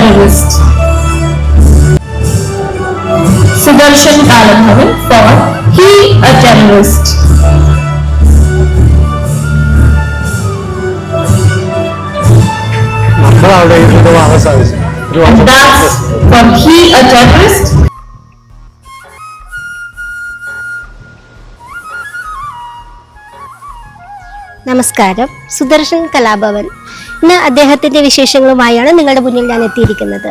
terrorist. Sudarshan Kalabhavan for he a terrorist. And that's for he a terrorist. നമസ്കാരം. സുദർശൻ കലാഭവൻ. ഇന്ന് അദ്ദേഹത്തിൻ്റെ വിശേഷങ്ങളുമായാണ് നിങ്ങളുടെ മുന്നിൽ ഞാൻ എത്തിയിരിക്കുന്നത്.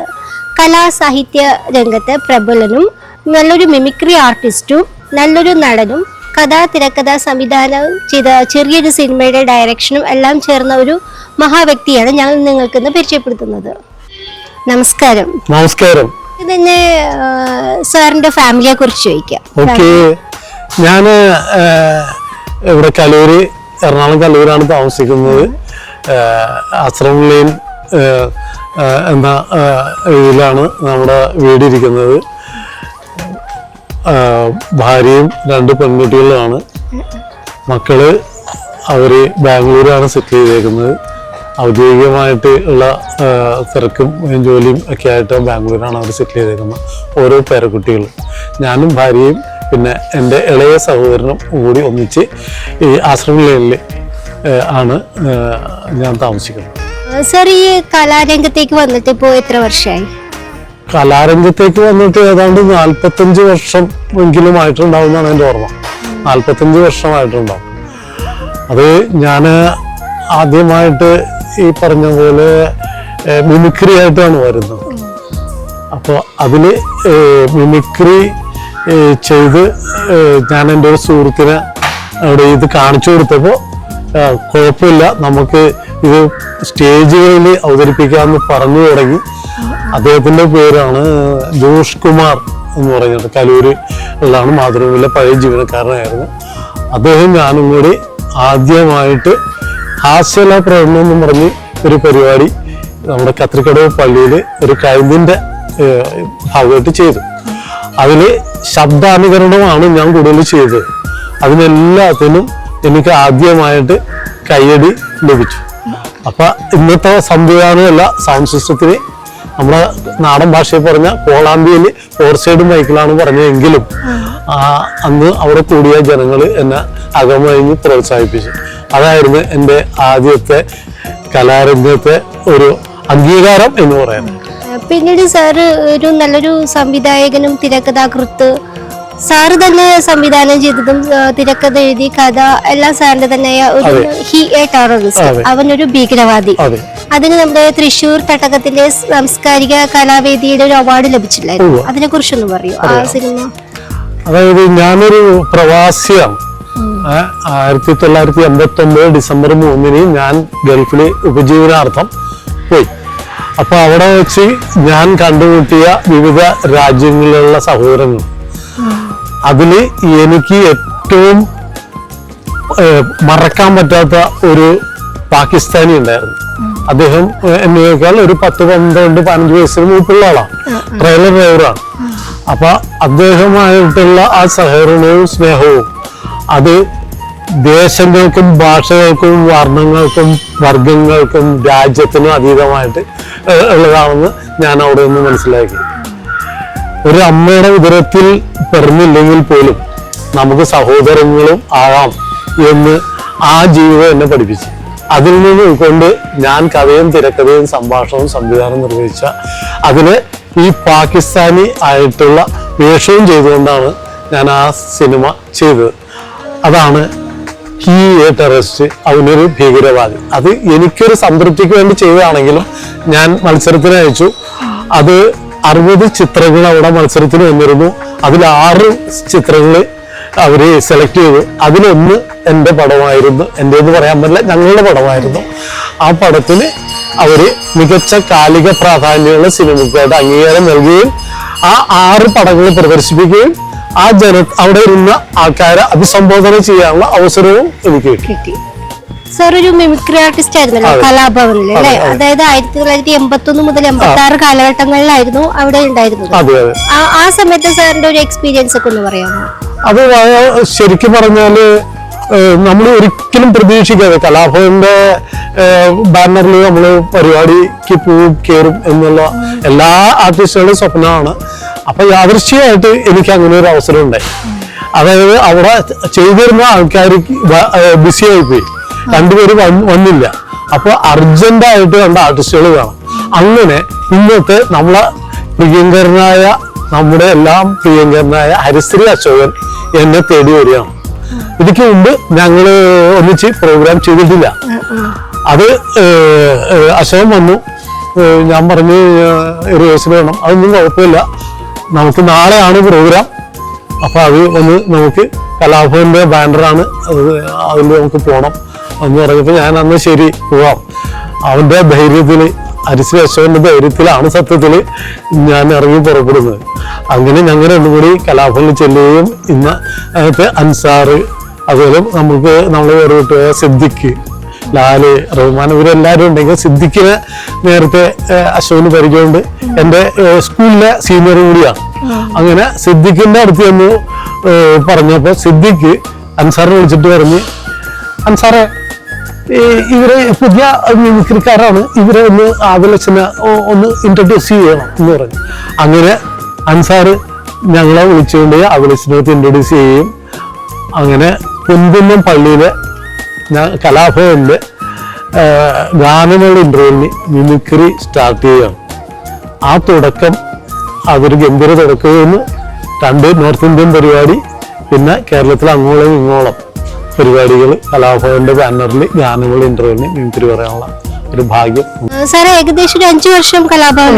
കലാസാഹിത്യ രംഗത്ത് പ്രബലനും നല്ലൊരു മിമിക്രി ആർട്ടിസ്റ്റും നല്ലൊരു നടനും തിരക്കഥ സംവിധാനം ചെയ്ത ചെറിയൊരു സിനിമയുടെ ഡയറക്ഷനും എല്ലാം ചേർന്ന ഒരു മഹാവ്യക്തിയാണ് ഞങ്ങൾ നിങ്ങൾക്കിന്ന് പരിചയപ്പെടുത്തുന്നത്. നമസ്കാരം. നമസ്കാരം. ഇതിനെ സാറിന്റെ ഫാമിലിയെ കുറിച്ച് ചോദിക്കാം. ഞാൻ ഇവിടെ കലൂര്, എറണാകുളം കലൂരാണ് താമസിക്കുന്നത്. ആശ്രമലയിൽ എന്ന ഇതിലാണ് നമ്മുടെ വീടിരിക്കുന്നത്. ഭാര്യയും 2 പെൺകുട്ടികളുമാണ്. മക്കള് അവര് ബാംഗ്ലൂരാണ് സെറ്റിൽ ചെയ്തേക്കുന്നത്. ഔദ്യോഗികമായിട്ട് ഉള്ള തിരക്കും ജോലിയും ഒക്കെ ആയിട്ട് ബാംഗ്ലൂരാണ് അവർ സെറ്റിൽ ചെയ്തേക്കുന്നത്. ഓരോ പേരക്കുട്ടികളും, ഞാനും ഭാര്യയും പിന്നെ എൻ്റെ ഇളയ സഹോദരനും കൂടി ഒന്നിച്ച് ഈ ആശ്രമലയിൽ ആണ് ഞാൻ താമസിക്കുന്നത്. സർ, ഈ കലാരംഗത്തേക്ക് വന്നിട്ട് ഇപ്പോൾ എത്ര വർഷമായി? കലാരംഗത്തേക്ക് വന്നിട്ട് ഏതാണ്ട് 45 വർഷം എങ്കിലും ആയിട്ടുണ്ടാവുമെന്നാണ് എൻ്റെ ഓർമ്മ. 45 വർഷമായിട്ടുണ്ടാവും. അത് ഞാൻ ആദ്യമായിട്ട് ഈ പറഞ്ഞ പോലെ മിമിക്രി ആയിട്ടാണ് വരുന്നത്. അപ്പോൾ അതിൽ മിമിക്രി ചെയ്ത് ഞാൻ എൻ്റെ ഒരു സുഹൃത്തിനെ അവിടെ ഇത് കാണിച്ചു കൊടുത്തപ്പോൾ കുഴപ്പമില്ല, നമുക്ക് ഇത് സ്റ്റേജുകളിൽ അവതരിപ്പിക്കാമെന്ന് പറഞ്ഞു തുടങ്ങി. അദ്ദേഹത്തിൻ്റെ പേരാണ് ജോഷ് കുമാർ എന്ന് പറഞ്ഞിട്ട്, കലൂര് ഉള്ളതാണ്, മാതൃഭൂമിയിലെ പഴയ ജീവനക്കാരനായിരുന്നു അദ്ദേഹം. ഞാനും കൂടി ആദ്യമായിട്ട് ഹാസ്യകലാ പ്രകടനം എന്ന് പറഞ്ഞ് ഒരു പരിപാടി നമ്മുടെ കത്രിക്കടവ് പള്ളിയിൽ ഒരു കൈന്തിൻ്റെ ഭാഗമായിട്ട് ചെയ്തു. അതിൽ ശബ്ദാനുകരണമാണ് ഞാൻ കൂടുതൽ ചെയ്തത്. അതിനെല്ലാത്തിനും എനിക്ക് ആദ്യമായിട്ട് കയ്യടി ലഭിച്ചു. അപ്പൊ ഇന്നത്തെ സംവിധാനമല്ല, സൗണ്ട് സിസ്റ്റത്തിന് നമ്മുടെ നാടൻ ഭാഷയിൽ പറഞ്ഞ കോളാമ്പിയിൽ 4 സൈഡ് മൈക്കിലാണ് പറഞ്ഞതെങ്കിലും അന്ന് അവിടെ കൂടിയ ജനങ്ങൾ എന്നെ അകമഴിഞ്ഞ് പ്രോത്സാഹിപ്പിച്ചു. അതായിരുന്നു എൻ്റെ ആദ്യത്തെ കലാരംഗത്തെ ഒരു അംഗീകാരം എന്ന് പറയുന്നത്. പിന്നീട് സാറ് ഒരു നല്ലൊരു സംവിധായകനും തിരക്കഥാകൃത്ത്, സാറ് തന്നെ സംവിധാനം ചെയ്തതും തിരക്കഥ എഴുതി കഥ എല്ലാം സാറിന്റെ തന്നെയായ ഒരു ഹി എ ടെററിസ്റ്റ്, അവനൊരു ഭീകരവാദി. അതിന് നമ്മുടെ തൃശ്ശൂർ തട്ടകത്തിന്റെ സാംസ്കാരിക കലാവേദിയുടെ ഒരു അവാർഡ് ലഭിച്ചില്ലായിരുന്നു. അതിനെ കുറിച്ചൊന്ന് പറയൂ ആ സിനിമ. അതായത് ഞാനൊരു പ്രവാസിയാണ്. 1989 ഡിസംബർ 3 ഞാൻ ഗൾഫില് ഉപജീവനാർത്ഥം പോയി. അപ്പൊ അവിടെ വെച്ച് ഞാൻ കണ്ടുമുട്ടിയ വിവിധ രാജ്യങ്ങളിലുള്ള സഹോദരങ്ങൾ, അതില് എനിക്ക് ഏറ്റവും മറക്കാൻ പറ്റാത്ത ഒരു പാകിസ്ഥാനി ഉണ്ടായിരുന്നു. അദ്ദേഹം എന്നേക്കാൾ ഒരു 10-12-15 വയസ്സിന് മൂപ്പുള്ള ആളാണ്, ട്രെയിലർ ഡ്രൈവറാണ്. അപ്പൊ അദ്ദേഹമായിട്ടുള്ള ആ സഹകരണവും സ്നേഹവും അത് ദേശങ്ങൾക്കും ഭാഷകൾക്കും വർണ്ണങ്ങൾക്കും വർഗങ്ങൾക്കും രാജ്യത്തിനും അതീതമായിട്ട് ഉള്ളതാണെന്ന് ഞാൻ അവിടെ നിന്ന് മനസ്സിലാക്കി. ഒരു അമ്മയുടെ ഉദരത്തിൽ പിറന്നില്ലെങ്കിൽ പോലും നമുക്ക് സഹോദരങ്ങളും ആകാം എന്ന് ആ ജീവിതം എന്നെ പഠിപ്പിച്ചു. അതിൽ നിന്ന് ഉൾക്കൊണ്ട് ഞാൻ കഥയും തിരക്കഥയും സംഭാഷണവും സംവിധാനം നിർവഹിച്ച അതിന് ഈ പാകിസ്ഥാനി ആയിട്ടുള്ള വേഷവും ചെയ്തുകൊണ്ടാണ് ഞാൻ ആ സിനിമ ചെയ്തത്. അതാണ് ഹി എ ടെററിസ്റ്റ്, അവനൊരു ഭീകരവാദി. അത് എനിക്കൊരു സംതൃപ്തിക്ക് വേണ്ടി ചെയ്തതാണെങ്കിലും ഞാൻ മത്സരത്തിന് അയച്ചു. അത് 60 ചിത്രങ്ങൾ അവിടെ മത്സരത്തിന് വന്നിരുന്നു. അതിൽ 6 ചിത്രങ്ങൾ അവര് സെലക്ട് ചെയ്തു. അതിലൊന്ന് എൻ്റെ പടമായിരുന്നു. എൻ്റെന്ന് പറയാൻ പറ്റില്ല, ഞങ്ങളുടെ പടമായിരുന്നു. ആ പടത്തിന് അവര് മികച്ച കാലിക പ്രാധാന്യമുള്ള സിനിമയ്ക്കായിട്ട് അംഗീകാരം നൽകുകയും ആ 6 പടങ്ങൾ പ്രദർശിപ്പിക്കുകയും അവിടെ ഇരുന്ന ആൾക്കാരെ അഭിസംബോധന ചെയ്യാനുള്ള അവസരവും എനിക്ക് കിട്ടി. സാർ ഒരു മിമിക്രി ആർട്ടിസ്റ്റ് ആയിരുന്നല്ലോ കലാഭവനിൽ, അല്ലെ? അതായത് 1981 മുതൽ 86 കാലഘട്ടങ്ങളിലായിരുന്നു അവിടെ ഉണ്ടായിരുന്നത്. ആ സമയത്ത് സാറിന്റെ ഒരു എക്സ്പീരിയൻസ് ഒക്കെ ഒന്ന് പറയാമോ? അത് ശരിക്കും പറഞ്ഞാല് നമ്മൾ ഒരിക്കലും പ്രതീക്ഷിക്കാതെ കലാഭവന്റെ ബാനറിൽ നമ്മൾ പരിപാടിക്ക് പോവും കയറും എന്നുള്ള എല്ലാ ആർട്ടിസ്റ്റുകളുടെ സ്വപ്നമാണ്. അപ്പൊ യാദൃശ്യമായിട്ട് എനിക്ക് അങ്ങനെ ഒരു അവസരം ഉണ്ടായി. അതായത് അവിടെ ചെയ്തിരുന്ന ആൾക്കാർക്ക് ബിസി ആയിപ്പോയി, രണ്ടുപേരും വന്നില്ല. അപ്പൊ അർജന്റായിട്ട് രണ്ട് ആർട്ടിസ്റ്റുകൾ വേണം. അങ്ങനെ ഇന്നത്തെ നമ്മളെ പ്രിയങ്കരനായ, നമ്മുടെ എല്ലാം പ്രിയങ്കരനായ ഹരിശ്രീ അശോകൻ എന്നെ തേടി വരികയാണ്. ഇതിക്ക് മുമ്പ് ഞങ്ങള് ഒന്നിച്ച് പ്രോഗ്രാം ചെയ്തിട്ടില്ല. അത് അശോകൻ വന്നു, ഞാൻ പറഞ്ഞു റിഹേഴ്സൽ വേണം. അതൊന്നും കുഴപ്പമില്ല, നമുക്ക് നാളെയാണ് പ്രോഗ്രാം, അപ്പൊ അത് ഒന്ന് നമുക്ക് കലാഭവന്റെ ബാനറാണ്, അതിൽ നമുക്ക് പോകണം എന്ന് പറഞ്ഞപ്പോ ഞാൻ അന്ന് ശരി പോവാം. അവന്റെ ധൈര്യത്തില്, ഹരിശ്രീ അശോകന്റെ ധൈര്യത്തിലാണ് സത്യത്തില് ഞാൻ ഇറങ്ങി പുറപ്പെടുന്നത്. അങ്ങനെ ഞങ്ങൾ രണ്ടും കൂടി കലാഭവനിൽ ചെല്ലുകയും ഇന്ന് അൻസാറ്, അതുപോലെ നമുക്ക് നമ്മളെ വേറിട്ട് സിദ്ദിഖ്, ലാല്, റഹ്മാൻ, ഇവരെല്ലാവരും ഉണ്ടെങ്കിൽ സിദ്ദിഖിനെ നേരത്തെ അശോകന് പരിചയമുണ്ട്, എൻ്റെ സ്കൂളിലെ സീനിയർ കൂടിയാണ്. അങ്ങനെ സിദ്ദിഖിന്റെ അടുത്ത് എന്ന് പറഞ്ഞപ്പോ സിദ്ദിഖ് അൻസാറിനെ വിളിച്ചിട്ട് പറഞ്ഞ്, അൻസാറെ ഇവരെ പുതിയ മിമിക്രിക്കാരാണ്, ഇവരെ ഒന്ന് ആദിലച്ഛനെ ഒന്ന് ഇൻട്രൊഡ്യൂസ് ചെയ്യണം എന്ന് പറഞ്ഞു. അങ്ങനെ അൻസാറ് ഞങ്ങളെ വിളിച്ചുകൊണ്ട് ആദിലച്ഛനടുത്ത് ഇൻട്രൊഡ്യൂസ് ചെയ്യുകയും അങ്ങനെ പൊൻകുന്നം പള്ളിയിലെ കലാഭവന്റെ ഗാനങ്ങളുടെ ഇന്റർവ്യൂവിന് മിമിക്രി സ്റ്റാർട്ട് ചെയ്യുകയാണ്. ആ തുടക്കം അതൊരു ഗംഭീര തുടക്കമെന്ന് 2 നോർത്ത് ഇന്ത്യൻ പരിപാടി, പിന്നെ കേരളത്തിൽ അങ്ങോളം ഇങ്ങോളം പരിപാടികൾ കലാഭവന്റെ ബാനറിൽ ഗാനങ്ങളുടെ ഇന്റർവ്യൂവിന് മിമിക്രി പറയാനുള്ള ഒരു ഭാഗ്യം. സാറേ ഏകദേശം ഒരു 5 വർഷം കലാഭവൻ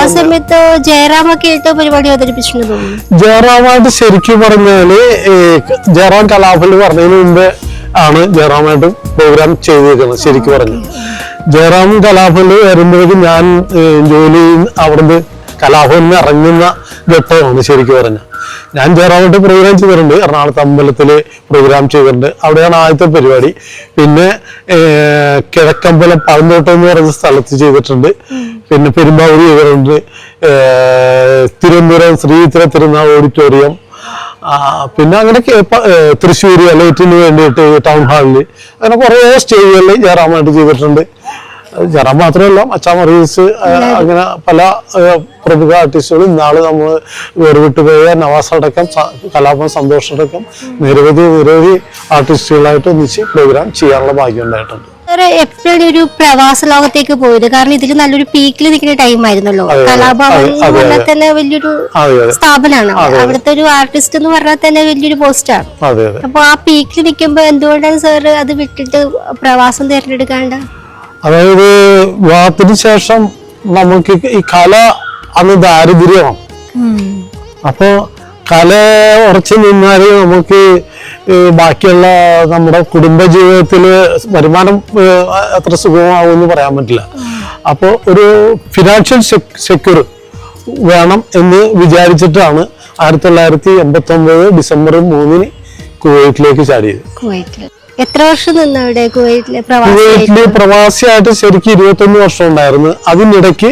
ആ സമയത്ത് ജയറാമൊക്കെ ആയിട്ട് പരിപാടി അവതരിപ്പിച്ചിട്ടുണ്ട് തോന്നുന്നു. ജയറാമായിട്ട് ശരിക്കും പറഞ്ഞാല് ജയറാം കലാഭവനിൽ പറഞ്ഞതിന് മുമ്പ് ആണ് ജയറാമായിട്ട് പ്രോഗ്രാം ചെയ്തിരിക്കുന്നത്. ശരിക്കും പറഞ്ഞു ജയറാം കലാഭവനിൽ വരുമ്പോഴേക്കും ഞാൻ ജോലി അവിടുന്ന് കലാഭവനിൽ ഇറങ്ങുന്ന ഘട്ടമാണ്. ശരിക്കും പറഞ്ഞ ഞാൻ ജയറാമായിട്ട് പ്രോഗ്രാം ചെയ്തിട്ടുണ്ട്, എറണാകുളത്ത് അമ്പലത്തില് പ്രോഗ്രാം ചെയ്തിട്ടുണ്ട്, അവിടെയാണ് ആദ്യത്തെ പരിപാടി. പിന്നെ കിഴക്കമ്പലം പഴന്തോട്ടം എന്ന് പറയുന്ന സ്ഥലത്ത് ചെയ്തിട്ടുണ്ട്, പിന്നെ പെരുമ്പാവൂർ ചെയ്തിട്ടുണ്ട്, തിരുവനന്തപുരം ശ്രീചിത്ര തിരുനാൾ ഓഡിറ്റോറിയം, പിന്നെ അങ്ങനെ തൃശ്ശൂർ ലൈറ്റിന് വേണ്ടിയിട്ട് ടൗൺ ഹാളിൽ, അങ്ങനെ കുറേ സ്റ്റേജുകളിൽ ജയറാമായിട്ട് ചെയ്തിട്ടുണ്ട്. ജയറാം മാത്രമല്ല, മച്ചാ മറീസ്, അങ്ങനെ പല പ്രമുഖ ആർട്ടിസ്റ്റുകൾ ഇന്നാള് നമ്മൾ വേർവിട്ട് പോയ നവാസ് അടക്കം, കലാഭവൻ സന്തോഷ് അടക്കം നിരവധി ആർട്ടിസ്റ്റുകളായിട്ട് ഒന്നിച്ച് പ്രോഗ്രാം ചെയ്യാനുള്ള ഭാഗ്യം ഉണ്ടായിട്ടുണ്ട്. എപ്പോഴും ഒരു പ്രവാസ ലോകത്തേക്ക് പോയത്, കാരണം ഇതിൽ നല്ലൊരു പീക്കിൽ നിൽക്കുന്ന ടൈം ആയിരുന്നല്ലോ. കലാഭവൻ എന്ന് പറഞ്ഞാൽ തന്നെ വലിയൊരു സ്ഥാപനമാണ്, അവിടുത്തെ ഒരു ആർട്ടിസ്റ്റ് എന്ന് പറഞ്ഞാൽ തന്നെ വലിയൊരു പോസ്റ്റാണ്. അപ്പൊ ആ പീക്കിൽ നിൽക്കുമ്പോ എന്തുകൊണ്ടാണ് സാറ് അത് വിട്ടിട്ട് പ്രവാസം തിരഞ്ഞെടുക്കാണ്ട്? അതായത് വിവാഹത്തിന് ശേഷം നമുക്ക് ഈ കല അന്ന് ദാരിദ്ര്യമാണ്. അപ്പൊ കല ഉറച്ചു നിന്നാല് നമുക്ക് ബാക്കിയുള്ള നമ്മുടെ കുടുംബ ജീവിതത്തില് വരുമാനം അത്ര സുഗമമാകുമെന്ന് പറയാൻ പറ്റില്ല. അപ്പോൾ ഒരു ഫിനാൻഷ്യൽ സെക്യൂർ വേണം എന്ന് വിചാരിച്ചിട്ടാണ് 1989 ഡിസംബർ 3 കുവൈറ്റിലേക്ക് ചാടിയത്. എത്ര വർഷം നിന്ന് അവിടെ കുവൈറ്റില് പ്രവാസിയായിട്ട്? ശരിക്കും 21 വർഷം ഉണ്ടായിരുന്നു. അതിനിടയ്ക്ക്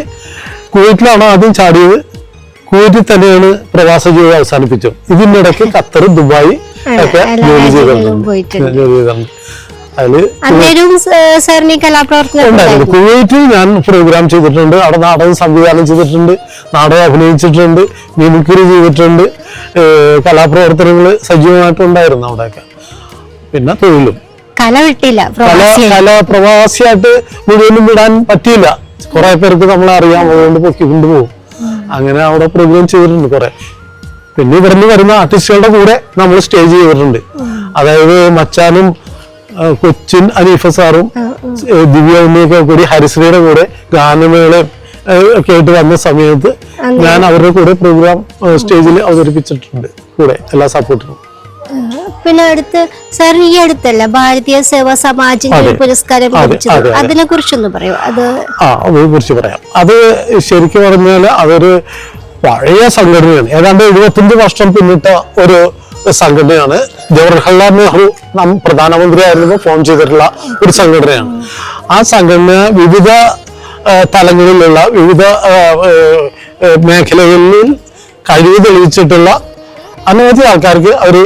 കുവൈറ്റിലാണ് ആദ്യം ചാടിയത്, കുവൈറ്റിൽ തന്നെയാണ് പ്രവാസ ജീവിതം അവസാനിപ്പിച്ചത്. ഇതിനിടയ്ക്ക് ഖത്തർ, ദുബായ് ഒക്കെ ജോലി ചെയ്തിട്ടുണ്ട്. ഉണ്ടായിരുന്നു. കുവൈറ്റിൽ ഞാൻ പ്രോഗ്രാം ചെയ്തിട്ടുണ്ട്, അവിടെ നാടകം സംവിധാനം ചെയ്തിട്ടുണ്ട്, നാടകം അഭിനയിച്ചിട്ടുണ്ട്, മിമിക്രി ചെയ്തിട്ടുണ്ട്, കലാപ്രവർത്തനങ്ങൾ സജീവമായിട്ടുണ്ടായിരുന്നു അവിടെയൊക്കെ. പിന്നെ തൊഴിലും കല പ്രവാസിയായിട്ട് മുഴുവനും വിടാൻ പറ്റിയില്ല. കുറെ പേർക്ക് നമ്മളെ അറിയാം, അതുകൊണ്ട് പൊക്കിക്കൊണ്ടുപോകും. അങ്ങനെ അവിടെ പ്രോഗ്രാം ചെയ്തിട്ടുണ്ട് കുറെ. പിന്നെ ഇവിടുന്ന് വരുന്ന ആർട്ടിസ്റ്റുകളുടെ കൂടെ നമ്മൾ സ്റ്റേജ് ചെയ്തിട്ടുണ്ട്. അതായത് മച്ചാനും കൊച്ചിൻ അനീഫ സാറും ദിവ്യ ഉണ്ണിയൊക്കെ കൂടി ഹരിശ്രീയുടെ കൂടെ ഗാനമേള ഒക്കെ ആയിട്ട് വന്ന സമയത്ത് ഞാൻ അവരുടെ കൂടെ പ്രോഗ്രാം സ്റ്റേജിൽ അവതരിപ്പിച്ചിട്ടുണ്ട്, കൂടെ എല്ലാ സപ്പോർട്ടിനും. പിന്നെ അടുത്ത് സാർ ഈ അടുത്തല്ല ഭാരതീയ സേവാ സമാജിന്റെ പുരസ്കാരം ലഭിച്ചത്, അതിനെ കുറിച്ചൊന്ന് പറയോ? അതിനെ കുറിച്ച് പറയാം. അത് ശരിക്കും പറഞ്ഞാൽ അതൊരു പഴയ സംഘടനയാണ്, ഏതാണ്ട് 75 വർഷം പിന്നിട്ട ഒരു സംഘടനയാണ്. ജവഹർലാൽ നെഹ്റു പ്രധാനമന്ത്രി ആയിരുന്നപ്പോൾ ഫോം ചെയ്തിട്ടുള്ള ഒരു സംഘടനയാണ്. ആ സംഘടന വിവിധ തലങ്ങളിലുള്ള വിവിധ മേഖലകളിൽ കഴിവ് തെളിയിച്ചിട്ടുള്ള അനവധി ആൾക്കാർക്ക് അവര്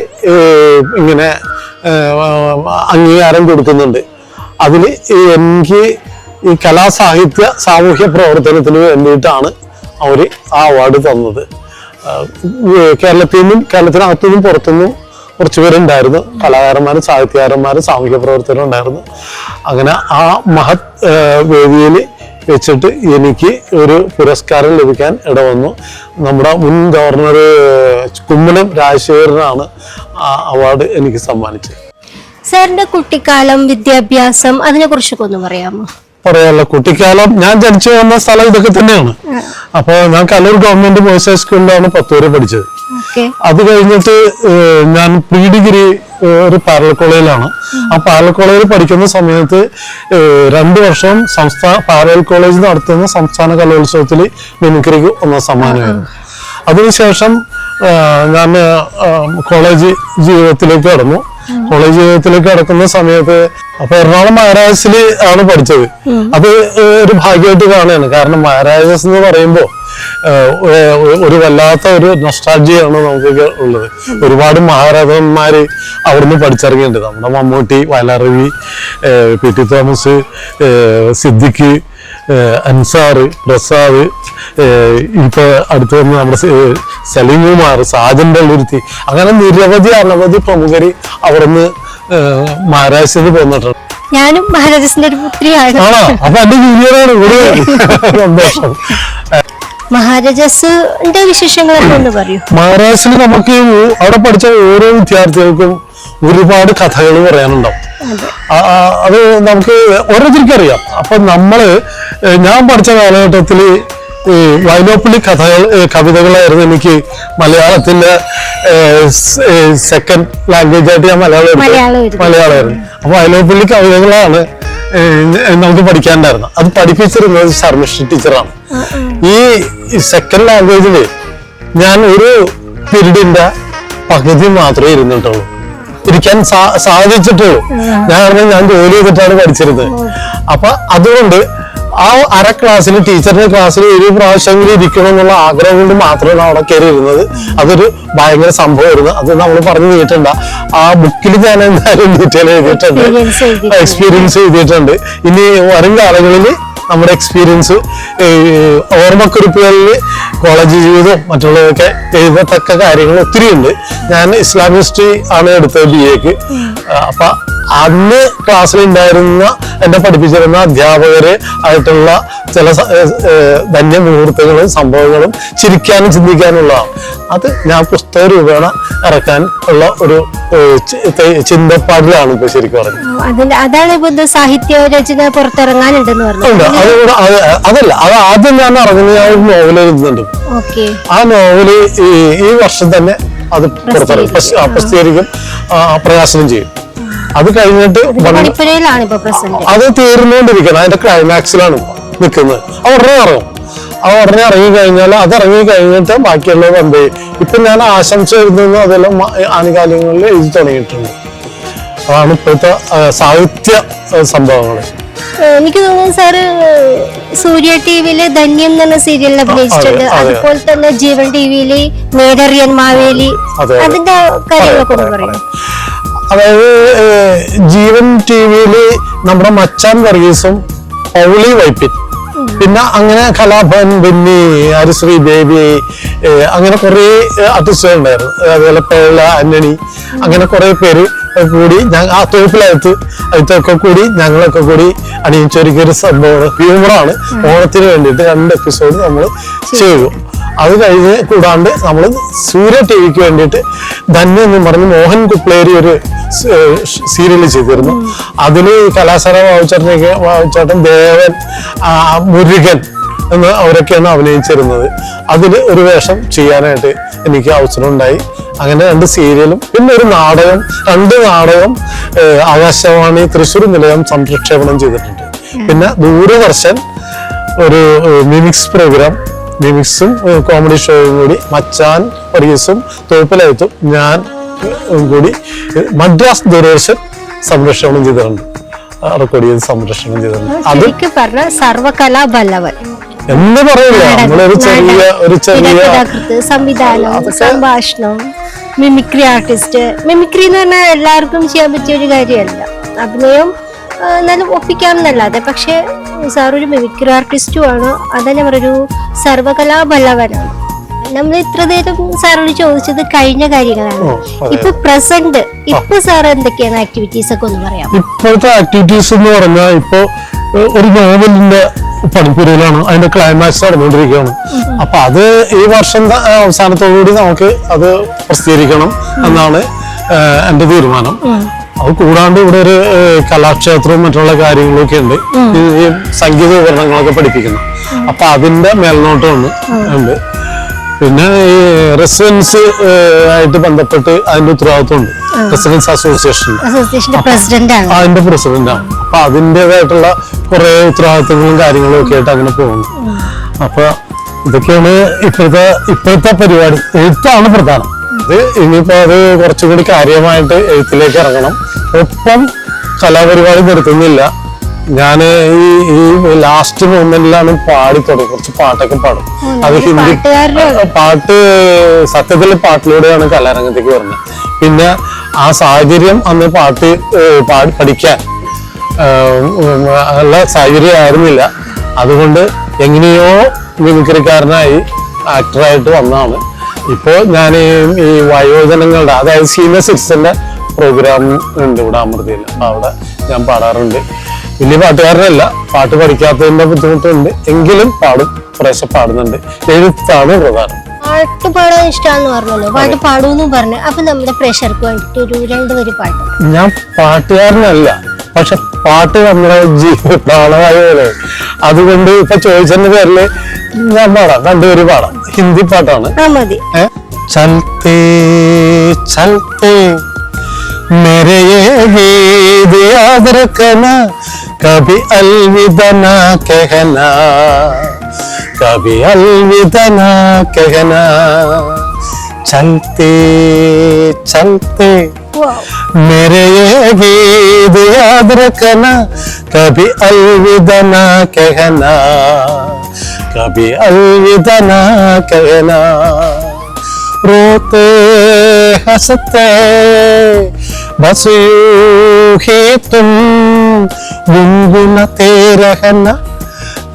ഇങ്ങനെ അംഗീകാരം കൊടുക്കുന്നുണ്ട്. അതിൽ എനിക്ക് ഈ കലാസാഹിത്യ സാമൂഹ്യ പ്രവർത്തനത്തിന് വേണ്ടിയിട്ടാണ് അവര് ആ അവാർഡ് തന്നത്. കേരളത്തിനകത്തുനിന്നും പുറത്തുനിന്നും കുറച്ച് പേരുണ്ടായിരുന്നു. കലാകാരന്മാരും സാഹിത്യകാരന്മാരും സാമൂഹ്യ പ്രവർത്തകരും ഉണ്ടായിരുന്നു. അങ്ങനെ ആ മഹത് വേദിയിൽ വെച്ചിട്ട് എനിക്ക് ഒരു പുരസ്കാരം ലഭിക്കാൻ ഇടവന്നു. നമ്മുടെ മുൻ ഗവർണർ കുമ്മനം രാജശേഖരനാണ് ആ അവാർഡ് എനിക്ക് സമ്മാനിച്ചത്. സാറിന്റെ കുട്ടിക്കാലം, വിദ്യാഭ്യാസം, അതിനെ കുറിച്ചൊക്കെ ഒന്ന് പറയാമോ? പറയാനുള്ള കുട്ടിക്കാലം ഞാൻ ജനിച്ചു വന്ന സ്ഥലം ഇതൊക്കെ തന്നെയാണ്. അപ്പൊ ഞാൻ കലൂർ ഗവൺമെന്റ് ബോയ്സ് ഹൈസ്കൂളിലാണ് 10 വരെ പഠിച്ചത്. അത് കഴിഞ്ഞിട്ട് ഞാൻ പ്രീ ഡിഗ്രി ഒരു പാരലൽ കോളേജിലാണ്. ആ പാരലൽ കോളേജിൽ പഠിക്കുന്ന സമയത്ത് 2 വർഷം പാരലൽ കോളേജ് നടത്തുന്ന സംസ്ഥാന കലോത്സവത്തിൽ മിമിക്രിക്ക് 1ാം സമ്മാനമായിരുന്നു. അതിനുശേഷം ഞാൻ കോളേജ് ജീവിതത്തിലേക്ക് കടന്നു. കോളേജ് ജീവിതത്തിലേക്ക് കടക്കുന്ന സമയത്ത് അപ്പൊ എറണാകുളം മഹാരാജസിൽ ആണ് പഠിച്ചത്. അത് ഒരു ഭാഗ്യമായിട്ട് കാണുകയാണ്. കാരണം മഹാരാജസ് എന്ന് പറയുമ്പോൾ ഒരു വല്ലാത്ത ഒരു നൊസ്റ്റാൾജിയാണ് നമുക്ക് ഉള്ളത്. ഒരുപാട് മഹാരാജന്മാര് അവിടുന്ന് പഠിച്ചിറങ്ങിയിട്ടുണ്ട്. നമ്മുടെ മമ്മൂട്ടി, വയലാർ രവി, പി ടി തോമസ്, സിദ്ദിഖ്, അൻസാറ്, പ്രസാദ്, ഇപ്പൊ അടുത്ത് വന്ന് നമ്മുടെ സലീം കുമാർ, സാജൻ പള്ളുരുത്തി, അങ്ങനെ നിരവധി അനവധി പ്രമുഖര് അവിടുന്ന് മഹാരാജസിന് പോന്നിട്ടുണ്ട്. ഞാനും മഹാരാജസിന്റെ ഒരു പുത്രിയാണ്. അപ്പൊ എന്റെ ജൂനിയറാണ് ഇവിടെ. സന്തോഷം. മഹാരാജസിന്റെ വിശേഷങ്ങളൊക്കെ ഒന്ന് പറയൂ. മഹാരാജസിൽ നമുക്ക് അവിടെ പഠിച്ച ഓരോ വിദ്യാർത്ഥികൾക്കും ഒരുപാട് കഥകൾ പറയാനുണ്ടാവും. അത് നമുക്ക് ഓരോരുത്തർക്കും അറിയാം. അപ്പൊ ഞാൻ പഠിച്ച കാലഘട്ടത്തില് വൈലോപ്പിള്ളി കവിതകളായിരുന്നു എനിക്ക് മലയാളത്തിന്റെ സെക്കൻഡ് ലാംഗ്വേജ് ആയിട്ട് ഞാൻ മലയാളമായിരുന്നു. അപ്പൊ വൈലോപ്പിള്ളി കവിതകളാണ് നമുക്ക് പഠിക്കാനുണ്ടായിരുന്നത്. അത് പഠിപ്പിച്ചിരുന്നത് ശർമ്മിഷ്ഠ ടീച്ചറാണ്. ഈ സെക്കൻഡ് ലാംഗ്വേജില് ഞാൻ ഒരു പീരീഡിന്റെ പകുതി മാത്രമേ ഇരുന്നിട്ടുള്ളൂ, ഇരിക്കാൻ സാധിച്ചിട്ടുള്ളൂ. ഞാൻ ജോലി ചെയ്തിട്ടാണ് പഠിച്ചിരുന്നത്. അപ്പൊ അതുകൊണ്ട് ആ അര ക്ലാസ്സിൽ ടീച്ചറിന്റെ ക്ലാസ്സിൽ ഒരു പ്രാവശ്യമെങ്കിലും ഇരിക്കണം എന്നുള്ള ആഗ്രഹം കൊണ്ട് മാത്രമാണ് അവിടെ കയറി ഇരുന്നത്. അതൊരു ഭയങ്കര സംഭവമായിരുന്നു. അത് നമ്മൾ പറഞ്ഞു നീട്ടണ്ട. ആ ബുക്കിൽ ഞാൻ എന്തായാലും ഡീറ്റെയിൽ എഴുതിയിട്ടുണ്ട്, എക്സ്പീരിയൻസ് എഴുതിയിട്ടുണ്ട്. ഇനി വരും കാലങ്ങളിൽ നമ്മുടെ എക്സ്പീരിയൻസ് ഓർമ്മക്കുറിപ്പുകളിൽ കോളേജ് ജീവിതവും മറ്റുള്ളതൊക്കെ എഴുതത്തക്ക കാര്യങ്ങൾ ഒത്തിരി ഉണ്ട്. ഞാൻ ഇസ്ലാമിക് ഹിസ്റ്ററി ആണ് എടുത്തത് BA-ക്ക്. അപ്പൊ അന്ന് ക്ലാസ്സിലുണ്ടായിരുന്ന എന്നെ പഠിപ്പിച്ചിരുന്ന അധ്യാപകര് ആയിട്ടുള്ള ചില ധന്യമുഹൂർത്തങ്ങളും സംഭവങ്ങളും ചിരിക്കാനും ചിന്തിക്കാനുള്ളതാണ്. അത് ഞാൻ പുസ്തക രൂപേണ ഇറക്കാൻ ഉള്ള ഒരു ചിന്തപ്പാടിലാണ് ഇപ്പൊ ശരിക്കും പറഞ്ഞത്. അതാണ് ഇപ്പൊ സാഹിത്യ രചന പുറത്തിറങ്ങാനുണ്ടെന്ന് പറഞ്ഞു. അതല്ല, അത് ആദ്യം ഞാൻ ഇറങ്ങുന്ന ഞാൻ ഒരു നോവൽ എഴുതുന്നുണ്ട്. ആ നോവല് ഈ വർഷം തന്നെ അത് പ്രസിദ്ധീകരിക്കും, പ്രകാശനം ചെയ്യും. അത് കഴിഞ്ഞിട്ട് അത് തീർന്നുകൊണ്ടിരിക്കണം. അതിന്റെ ക്ലൈമാക്സിലാണ് നിൽക്കുന്നത്. ഉടനെ ഇറങ്ങി കഴിഞ്ഞാൽ അത് ഇറങ്ങി കഴിഞ്ഞിട്ട് ബാക്കിയുള്ളത് എന്ത് ചെയ്യും. ഇപ്പൊ ഞാൻ ആശംസ എഴുതുന്നു, അതെല്ലാം ആനുകാലികങ്ങളിൽ എഴുതി തുടങ്ങിയിട്ടുണ്ട്. അതാണ് ഇപ്പോഴത്തെ സാഹിത്യ സംഭവങ്ങൾ. എനിക്ക് തോന്നുന്നു സാറ് സൂര്യ ടിവിയില് ധന്യം എന്ന സീരിയലിൽ അഭിനയിച്ചിട്ടുണ്ട്. അതുപോലെ തന്നെ ജീവൻ ടിവിയില് മേടറിയൻ മാവേലി, അതിന്റെ കാര്യങ്ങളൊക്കെ ഒന്ന് പറയും. അതായത് ജീവൻ ടിവിയില് നമ്മുടെ മച്ചാൻ വർഗീസും പൗളി വൈപ്പിൻ, പിന്നെ അങ്ങനെ കലാഭവൻ, ബെന്നി, ഹരിശ്രീ ബേബി, അങ്ങനെ കുറെ ആർട്ടിസ്റ്റുകൾ ഉണ്ടായിരുന്നു. അതുപോലെ പേള, ആന്റണി, അങ്ങനെ കുറെ പേര് കൂടി ആ തോപ്പിലകത്തൊക്കെ കൂടി ഞങ്ങളൊക്കെ കൂടി അണിയിച്ചൊരുക്കിയൊരു സംഭവമാണ്. ഹ്യൂമറാണ്. ഓണത്തിന് വേണ്ടിയിട്ട് 2 എപ്പിസോഡ് നമ്മൾ ചെയ്തു. അത് കഴിഞ്ഞ് കൂടാണ്ട് നമ്മൾ സൂര്യ ടിവിക്ക് വേണ്ടിയിട്ട് ധന്യം എന്ന് പറഞ്ഞ് മോഹൻ കുപ്ലേരി ഒരു സീരിയൽ ചെയ്തിരുന്നു. അതില് കലാസാര വാവുച്ചേട്ടൻ, ദേവൻ, മുരുകൻ എന്ന് അവരൊക്കെയാണ് അഭിനയിച്ചിരുന്നത്. അതിൽ ഒരു വേഷം ചെയ്യാനായിട്ട് എനിക്ക് അവസരം ഉണ്ടായി. അങ്ങനെ 2 സീരിയലും പിന്നെ ഒരു നാടകം, 2 നാടകം ആകാശവാണി തൃശ്ശൂർ നിലയം സംപ്രക്ഷേപണം ചെയ്തിട്ടുണ്ട്. പിന്നെ ദൂരദർശൻ ഒരു മിമിക്സ് പ്രോഗ്രാം, മിമിക്സും കോമഡി ഷോയും കൂടി മച്ചാൻ വർഗീസും തോപ്പിലയത്തും ഞാൻ കൂടി മദ്രാസ് ദൂരദർശൻ സംരക്ഷണം ചെയ്തിട്ടുണ്ട്, റെക്കോർഡ് ചെയ്ത് സംരക്ഷണം ചെയ്തിട്ടുണ്ട്. അത് സർവകലാ ബല്ലവൻ എന്ന് പറയില്ല, നമ്മളൊരു ചെറിയ സംവിധാനം, സംഭാഷണം, മിമിക്രി ആർട്ടിസ്റ്റ്. മിമിക്രി എന്ന് പറഞ്ഞാൽ എല്ലാവർക്കും ചെയ്യാൻ പറ്റിയ ഒരു കാര്യമല്ല. അഭിനയം എന്നാലും ഒപ്പിക്കാമെന്നല്ലാതെ. പക്ഷെ സാർ ഒരു മിമിക്രി ആർട്ടിസ്റ്റുമാണ്. അതന്നെ ഒരു സർവകലാബലവനാണ്. നമ്മൾ ഇത്ര നേരം സാറിനോട് ചോദിച്ചത് കഴിഞ്ഞ കാര്യങ്ങളാണ്. ഇപ്പൊ പ്രസന്റ്, ഇപ്പൊ സാർ എന്തൊക്കെയാണ് ആക്ടിവിറ്റീസ് ഒക്കെ ഒന്ന് പറയാം. ഇപ്പോഴത്തെ ആക്ടിവിറ്റീസ് എന്ന് പറഞ്ഞാൽ ഇപ്പൊ ഒരു നോവലിന്റെ പണിപ്പുരയിലാണ്, അതിന്റെ ക്ലൈമാക്സ് നടന്നുകൊണ്ടിരിക്കുകയാണ്. അപ്പൊ അത് ഈ വർഷം അവസാനത്തോടുകൂടി നമുക്ക് അത് പ്രസിദ്ധീകരിക്കണം എന്നാണ് എന്റെ തീരുമാനം. അത് കൂടാണ്ട് ഇവിടെ ഒരു കലാക്ഷേത്രവും മറ്റുള്ള കാര്യങ്ങളൊക്കെ ഉണ്ട്, ഈ സംഗീത ഉപകരണങ്ങളൊക്കെ പഠിപ്പിക്കുന്നു. അപ്പൊ അതിന്റെ മേൽനോട്ടം ഉണ്ട്. പിന്നെ ഈ റെസിഡൻസ് ആയിട്ട് ബന്ധപ്പെട്ട് അതിന്റെ ഉത്തരവാദിത്വം ഉണ്ട്. റെസിഡൻസ് അസോസിയേഷൻ അതിന്റെ പ്രസിഡന്റാണ്. അപ്പൊ അതിൻ്റെതായിട്ടുള്ള കുറെ ഉത്തരവാദിത്തങ്ങളും കാര്യങ്ങളും ഒക്കെ ആയിട്ട് അങ്ങനെ പോകുന്നു. അപ്പൊ ഇതൊക്കെയാണ് ഇപ്പോഴത്തെ പരിപാടി. എഴുത്താണ് പ്രധാനം. അത് ഇനിയിപ്പോ അത് കുറച്ചുകൂടി കാര്യമായിട്ട് എഴുത്തിലേക്ക് ഇറങ്ങണം. ഒപ്പം കലാപരിപാടി നിർത്തുന്നില്ല. ഞാൻ ഈ ലാസ്റ്റ് മൊമെന്റിലാണ് പാടി തുടങ്ങി. കുറച്ച് പാട്ടൊക്കെ പാടും. അത് ഹിന്ദി പാട്ട്. സത്യത്തിൽ പാട്ടിലൂടെയാണ് കലാരംഗത്തേക്ക് വരുന്നത്. പിന്നെ ആ സാഹചര്യം അന്ന് പാട്ട് പഠിക്കാൻ ഉള്ള സാഹചര്യം ആയിരുന്നില്ല. അതുകൊണ്ട് എങ്ങനെയോ മിമിക്രിക്കാരനായി ആക്ടറായിട്ട് വന്നതാണ്. ഇപ്പോൾ ഞാൻ ഈ വയോജനങ്ങളുടെ, അതായത് സീനിയർ സിറ്റിസന്റെ പ്രോഗ്രാം ഉണ്ട് ഇവിടെ അമൃതയിൽ. അപ്പൊ അവിടെ ഞാൻ പാടാറുണ്ട്. വലിയ പാട്ടുകാരനല്ല, പാട്ട് പഠിക്കാത്തതിന്റെ ബുദ്ധിമുട്ടുണ്ട്, എങ്കിലും കുറേശ്ശെ പാടുന്നുണ്ട്. എഴുത്താണ് പ്രധാനം. പാട്ട് പാടാൻ ഇഷ്ടമാണെന്ന് പറഞ്ഞല്ലോ, പാട്ട് പാടൂന്ന് പറഞ്ഞു. അപ്പൊ നമ്മുടെ പ്രേക്ഷകർക്ക് വേണ്ടിട്ട് ഒരു 2 വരി പാട്ട്. ഞാൻ പാട്ടുകാരനല്ല, പക്ഷെ പാട്ട് നമ്മുടെ പ്രാണമായ പോലെ. അതുകൊണ്ട് ഇപ്പൊ ചോദിച്ചതിന്റെ പേരില് ഞാൻ പാടാം, 2 വരി പാടാം. ഹിന്ദി പാട്ടാണ്. ചൽത്തേ ചൽത്തേ मेरे ये गीत याद रखना, कभी अलविदा ना कहना, कभी अलविदा ना कहना, चलते चलते मेरे ये गीत याद रखना, कभी अलविदा ना कहना, कभी अलविदा ना कहना, रोते हंसते बस यूं ही तुम गुनगुनाते रहना,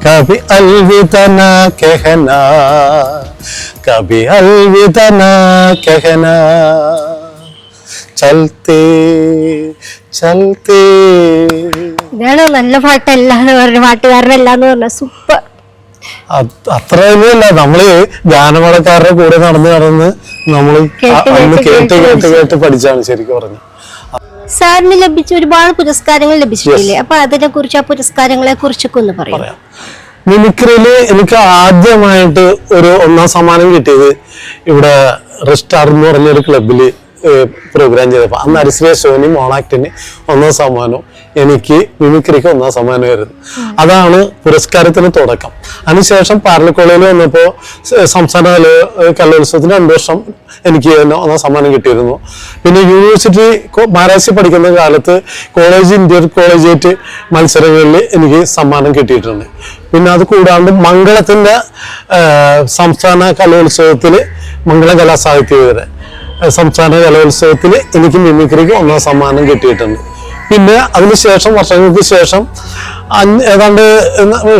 कभी अलविदा ना कहना, कभी अलविदा ना कहना, चलते चलते. ഇതാണ് നല്ല പാട്ടല്ല എന്ന് പറഞ്ഞ, പാട്ടുകാരനല്ല എന്ന് പറഞ്ഞ. സൂപ്പർ. അത്രയൊന്നുമല്ല, നമ്മള് ഗാനമേളക്കാരുടെ കൂടെ നടന്ന് നമ്മള് കേട്ട് പഠിച്ചാണ് ശരിക്കും പറഞ്ഞു. സാറിന് ലഭിച്ച ഒരുപാട് പുരസ്കാരങ്ങൾ ലഭിച്ചിട്ടില്ലേ? അപ്പൊ അതിനെ കുറിച്ച്, ആ പുരസ്കാരങ്ങളെ കുറിച്ചൊക്കെ ഒന്ന് പറയാം. മിമിക്രിയില് എനിക്ക് ആദ്യമായിട്ട് ഒരു 1ാം സമ്മാനം കിട്ടിയത് ഇവിടെ റിസ്റ്റാർ എന്ന് പറഞ്ഞൊരു ക്ലബില് പ്രോഗ്രാം ചെയ്തപ്പോ അന്ന് ഹരിശ്രീ സോനി മോണാക്ടിന് 1ാം സമ്മാനവും എനിക്ക് മിമിക്രിക്ക് 1ാം സമ്മാനമായിരുന്നു. അതാണ് പുരസ്കാരത്തിന് തുടക്കം. അതിനുശേഷം പാർലക്കോളേജിൽ വന്നപ്പോ സംസ്ഥാന കലോത്സവത്തിന് 2 വർഷം എനിക്ക് 1ാം സമ്മാനം കിട്ടിയിരുന്നു. പിന്നെ യൂണിവേഴ്സിറ്റി മഹാരാഷ്ട്ര പഠിക്കുന്ന കാലത്ത് ഇന്റർ കോളേജിയേറ്റ് മത്സരങ്ങളിൽ എനിക്ക് സമ്മാനം കിട്ടിയിട്ടുണ്ട്. പിന്നെ അത് കൂടാണ്ട് മംഗളത്തിന്റെ സംസ്ഥാന കലോത്സവത്തില്, മംഗള കലാസാഹിത്യവേദ സംസ്ഥാന കലോത്സവത്തിൽ എനിക്ക് മിമിക്രിക്ക് 1ാം സമ്മാനം കിട്ടിയിട്ടുണ്ട്. പിന്നെ അതിനുശേഷം വർഷങ്ങൾക്ക് ശേഷം ഏതാണ്ട്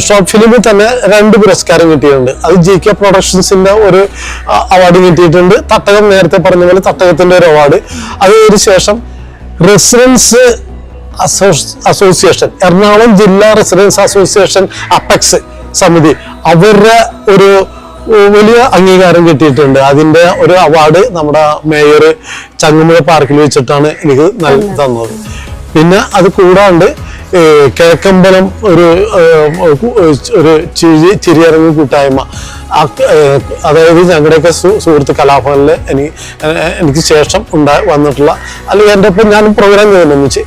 ഷോർട്ട് ഫിലിമിൽ തന്നെ 2 പുരസ്കാരം കിട്ടിയിട്ടുണ്ട്. അത് GK പ്രൊഡക്ഷൻസിന്റെ ഒരു അവാർഡ് കിട്ടിയിട്ടുണ്ട്. തട്ടകം, നേരത്തെ പറഞ്ഞ പോലെ തട്ടകത്തിന്റെ ഒരു അവാർഡ്. അതിനുശേഷം റെസിഡൻസ് അസോസിയേഷൻ, എറണാകുളം ജില്ലാ റെസിഡൻസ് അസോസിയേഷൻ അപ്പെക്സ് സമിതി, അവരുടെ ഒരു വലിയ അംഗീകാരം കിട്ടിയിട്ടുണ്ട്. അതിന്റെ ഒരു അവാർഡ് നമ്മുടെ മേയർ ചങ്ങമ്പുഴ പാർക്കിൽ വെച്ചിട്ടാണ് എനിക്ക് തന്നത്. പിന്നെ അത് കൂടാണ്ട് കിഴക്കമ്പലം ഒരു ചിരിയിറങ്ങി കൂട്ടായ്മ, അതായത് ഞങ്ങളുടെയൊക്കെ സുഹൃത്ത് കലാഭവനിൽ എനിക്ക് ശേഷം വന്നിട്ടുള്ള, അല്ലെങ്കിൽ എൻ്റെ ഒപ്പം ഞാൻ പ്രോഗ്രാം ചെയ്തിട്ടുണ്ടെന്ന് വെച്ച്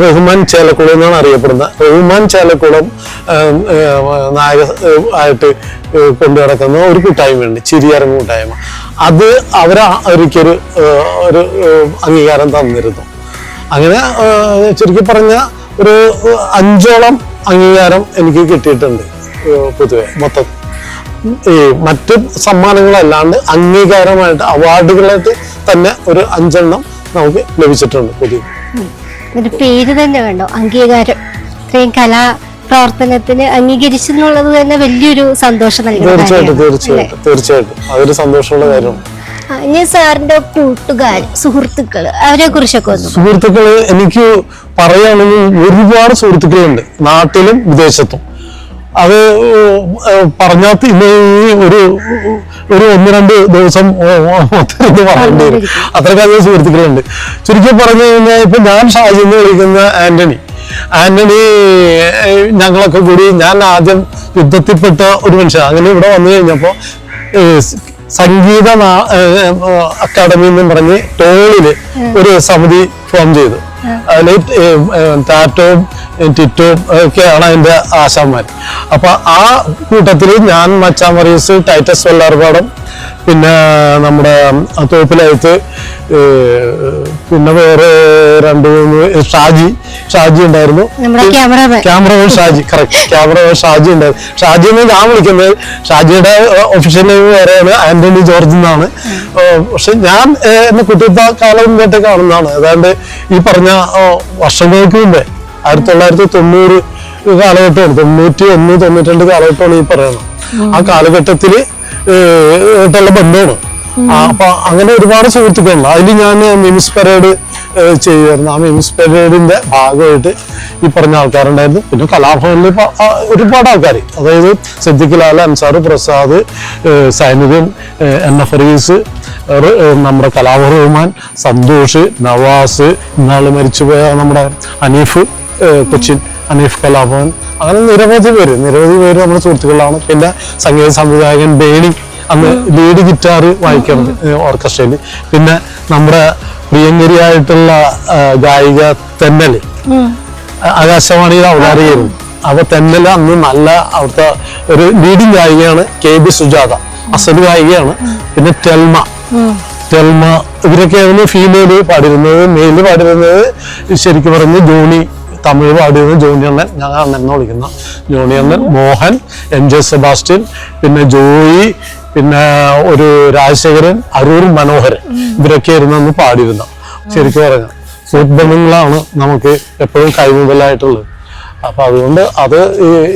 റഹ്മാൻ ചേലക്കുളം എന്നാണ് അറിയപ്പെടുന്നത്. റഹ്മാൻ ചേലക്കുളം നായക ആയിട്ട് കൊണ്ടു നടക്കുന്ന ഒരു കൂട്ടായ്മയുണ്ട്, ചിരിയിറങ്ങി കൂട്ടായ്മ. അത് ഒരിക്കൊരു അംഗീകാരം തന്നിരുന്നു. അങ്ങനെ ചുരുക്കി പറഞ്ഞ ഒരു 5ഓളം അംഗീകാരം എനിക്ക് കിട്ടിയിട്ടുണ്ട് പൊതുവെ മൊത്തം. ഈ മറ്റ് സമ്മാനങ്ങളല്ലാണ്ട് അംഗീകാരമായിട്ട് അവാർഡുകളായിട്ട് തന്നെ ഒരു 5 എണ്ണം നമുക്ക് ലഭിച്ചിട്ടുണ്ട്. പുതിയ ഒരു പേര് തന്നെ വേണ്ടോ, അംഗീകാരം. ഇത്രയും പ്രവർത്തനത്തിന് അംഗീകരിച്ചു എന്നുള്ളത് തന്നെ വലിയൊരു സന്തോഷം നൽകുന്ന തീർച്ചയായിട്ടും അതൊരു സന്തോഷമുള്ള കാര്യമാണ്. ഇനി സാറിന്റെ കൂട്ടുകാർ, സുഹൃത്തുക്കള്, അവരെ കുറിച്ചൊക്കെ ഒന്ന്. സുഹൃത്തുക്കള് എനിക്ക് പറയുകയാണെങ്കിൽ ഒരുപാട് സുഹൃത്തുക്കളുണ്ട്, നാട്ടിലും വിദേശത്തും. അത് പറഞ്ഞാൽ ഇന്ന് ഒരു 1-2 ദിവസം പറയേണ്ടി വരും, അത്രക്കധികം സുഹൃത്തുക്കളുണ്ട്. ചുരുക്കി പറഞ്ഞു കഴിഞ്ഞാൽ ഇപ്പൊ ഞാൻ ഷാജി എന്ന് വിളിക്കുന്ന ആന്റണി ഞങ്ങളൊക്കെ കൂടി, ഞാൻ ആദ്യം യുദ്ധത്തിൽപ്പെട്ട ഒരു മനുഷ്യൻ. അങ്ങനെ ഇവിടെ വന്നു കഴിഞ്ഞപ്പോ സംഗീത അക്കാദമി എന്നും പറഞ്ഞ് ടോളില് ഒരു സമിതി ഫോം ചെയ്തു. അതിൽ ടാറ്റോയും ടിറ്റോയും ഒക്കെയാണ് അതിന്റെ ആശാന്മാർ. അപ്പൊ ആ കൂട്ടത്തില് ഞാൻ, മച്ചാൻ മറീസ്, ടൈറ്റസ് വെള്ളാർപാടം, പിന്നെ നമ്മുടെ തോപ്പിലയത്ത്, പിന്നെ വേറെ 2-3 ഷാജി ഉണ്ടായിരുന്നു, cameraman Shaji. Correct, cameraman Shaji ഉണ്ടായിരുന്നു. ഷാജി എന്ന് ഞാൻ വിളിക്കുന്നത്, ഷാജിയുടെ ഒഫീഷ്യൽ നെയിം വേറെയാണ്, ആന്റണി ജോർജ് എന്നാണ്. പക്ഷെ ഞാൻ എന്നെ കുട്ടിക്കാലം മുന്നേറ്റ് കാണുന്നതാണ്. ഏതാണ്ട് ഈ പറഞ്ഞ വർഷങ്ങൾക്ക് മുമ്പേ 1990 കാലഘട്ടമാണ്, 91, 92 കാലഘട്ടമാണ് ഈ പറയുന്നത്. ആ കാലഘട്ടത്തില് ട്ടുള്ള ബന്ധമാണ്. അപ്പൊ അങ്ങനെ ഒരുപാട് സുഹൃത്തുക്കളുണ്ട്. അതിൽ ഞാൻ മിംസ് പരേഡ് ചെയ്യുമായിരുന്നു. ആ മിംസ് പരേഡിന്റെ ഭാഗമായിട്ട് ഈ പറഞ്ഞ ആൾക്കാരുണ്ടായിരുന്നു. പിന്നെ കലാഭവനിൽ ഒരുപാട് ആൾക്കാർ, അതായത് സിദ്ദിഖ് ലാൽ, അൻസാർ പ്രസാദ്, സൈനുദ്ദീൻ, NF റീസ്, നമ്മുടെ കലാഭവൻ റഹ്മാൻ, സന്തോഷ്, നവാസ്, ഇന്നാള് മരിച്ചുപോയ നമ്മുടെ അനീഫ്, കൊച്ചിൻ അനീഫ് കലാഭവൻ, അങ്ങനെ നിരവധി പേര് നമ്മുടെ സുഹൃത്തുക്കളാണ്. പിന്നെ സംഗീത സംവിധായകൻ ബേണി, അന്ന് ലീഡ് ഗിറ്റാർ വായിക്കുന്നത് ഓർക്കസ്ട്രയിൽ. പിന്നെ നമ്മുടെ പ്രിയങ്കരിയായിട്ടുള്ള ഗായിക തെന്നല്, ആകാശവാണിയുടെ അവതാരികയായിരുന്നു. അപ്പൊ തെന്നല് അന്ന് നല്ല അവിടുത്തെ ഒരു ലീഡിങ് ഗായികയാണ്. KB സുജാത അസല് ഗായികയാണ്. പിന്നെ ടെൽമ ഇവരൊക്കെയായിരുന്നു ഫീമെയില് പാടിയിരുന്നത്. മെയില് പാടിയിരുന്നത് ശരിക്കും പറഞ്ഞ് ജോണി, തമിഴ് പാടിയിരുന്നത് ജോണി അണ്ണൻ, ഞങ്ങൾ അണ്ണൻ എന്ന് വിളിക്കുന്ന ജോണി അണ്ണൻ, മോഹൻ, MJ സെബാസ്റ്റ്യൻ, പിന്നെ ജോയി, പിന്നെ ഒരു രാജശേഖരൻ, അരൂർ മനോഹരൻ, ഇവരൊക്കെ ആയിരുന്നു അന്ന് പാടിയിരുന്ന. ശരിക്കും പറഞ്ഞ സുഹൃത്തുബന്ധങ്ങളാണ് നമുക്ക് എപ്പോഴും കൈമുതലായിട്ടുള്ളത്. അപ്പൊ അതുകൊണ്ട് അത്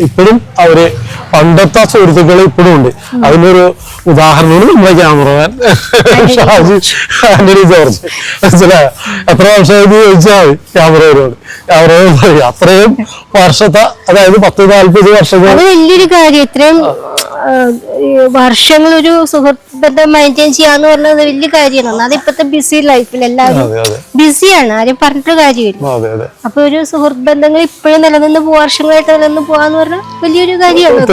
ഇപ്പോഴും അവര് പണ്ടത്തെ സുഹൃത്തുക്കൾ ഇപ്പോഴും ഉണ്ട്. അതിനൊരു ഉദാഹരണമാണ് നമ്മുടെ ക്യാമറമാൻ ഷാജി, ആന്റണി ജോർജ്. മനസ്സിലായോ? എത്ര വർഷമായിട്ട് ചോദിച്ചാൽ ക്യാമറയോട് അത്രയും വർഷത്തെ, അതായത് 10-40 വർഷങ്ങൾ. വലിയൊരു കാര്യം, ഇത്രയും വർഷങ്ങൾ ഒരു സുഹൃത്ത് ബന്ധം മെയിൻറ്റെയിൻ ചെയ്യാന്ന് പറഞ്ഞത് വലിയ കാര്യമാണ്. അത് ഇപ്പത്തെ ബിസി ലൈഫിൽ എല്ലാവരും ബിസിയാണ്, ആരും പറഞ്ഞിട്ട് കാര്യമില്ല. അപ്പൊ ഒരു സുഹൃത്ത് ബന്ധങ്ങൾ ഇപ്പോഴും നിലനിന്ന് വർഷങ്ങളായിട്ട് നിലനിന്ന് പോവാന്ന് പറഞ്ഞാൽ വലിയൊരു കാര്യമാണ്.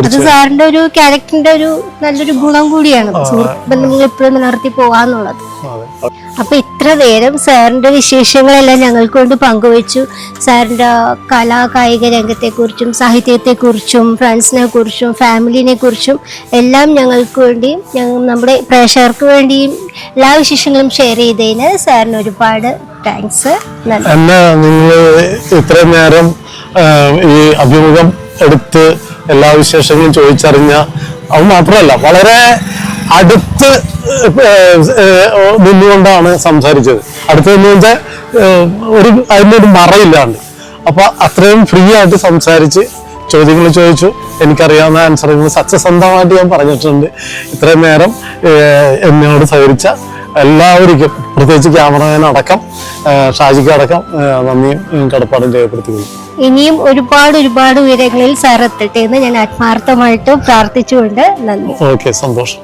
അത് സാറിന്റെ ഒരു ക്യാരക്ടറിന്റെ ഒരു നല്ലൊരു ഗുണം കൂടിയാണ്, സുഹൃത്ത് ബന്ധങ്ങൾ ഇപ്പോഴും നിലനിർത്തി പോവാന്നുള്ളത്. അപ്പൊ ഇത്ര നേരം സാറിന്റെ വിശേഷങ്ങളെല്ലാം ഞങ്ങൾക്ക് കൊണ്ട് പങ്കുവച്ചു. സാറിന്റെ കായിക രംഗത്തെക്കുറിച്ചും സാഹിത്യത്തെക്കുറിച്ചും ഫ്രണ്ട്സിനെ കുറിച്ചും ഫാമിലിനെ കുറിച്ചും എല്ലാം ഞങ്ങൾക്ക് വേണ്ടിയും നമ്മുടെ പ്രേക്ഷകർക്ക് വേണ്ടിയും എല്ലാ വിശേഷങ്ങളും ഷെയർ ചെയ്തതിന് സാറിന് ഒരുപാട് താങ്ക്സ്. എന്നെ നിങ്ങൾ ഇത്രയും നേരം ഈ അഭിമുഖം എടുത്ത് എല്ലാ വിശേഷങ്ങളും ചോദിച്ചറിഞ്ഞ, അത് മാത്രമല്ല വളരെ അടുത്ത് നിന്നുകൊണ്ടാണ് സംസാരിച്ചത്. അടുത്ത് നിന്നുകൊണ്ട് അതിനൊരു മറയില്ലാണ്ട്. അപ്പൊ അത്രയും ഫ്രീ ആയിട്ട് സംസാരിച്ച് ചോദ്യങ്ങൾ ചോദിച്ചു. എനിക്കറിയാവുന്ന ആൻസറുകൾ സത്യസന്ധമായിട്ട് ഞാൻ പറഞ്ഞിട്ടുണ്ട്. ഇത്രയും നേരം എന്നോട് സഹകരിച്ച എല്ലാവർക്കും, പ്രത്യേകിച്ച് ക്യാമറമാൻ അടക്കം, ഷാജിക്ക് അടക്കം നന്ദിയും കടപ്പാടും രേഖപ്പെടുത്തുകയും. ഇനിയും ഒരുപാട് ഉയരങ്ങളിൽ സാർ എത്തട്ടെ എന്ന് ഞാൻ ആത്മാർത്ഥമായിട്ട് പ്രാർത്ഥിച്ചുകൊണ്ട് നന്ദി. ഓക്കെ, സന്തോഷം.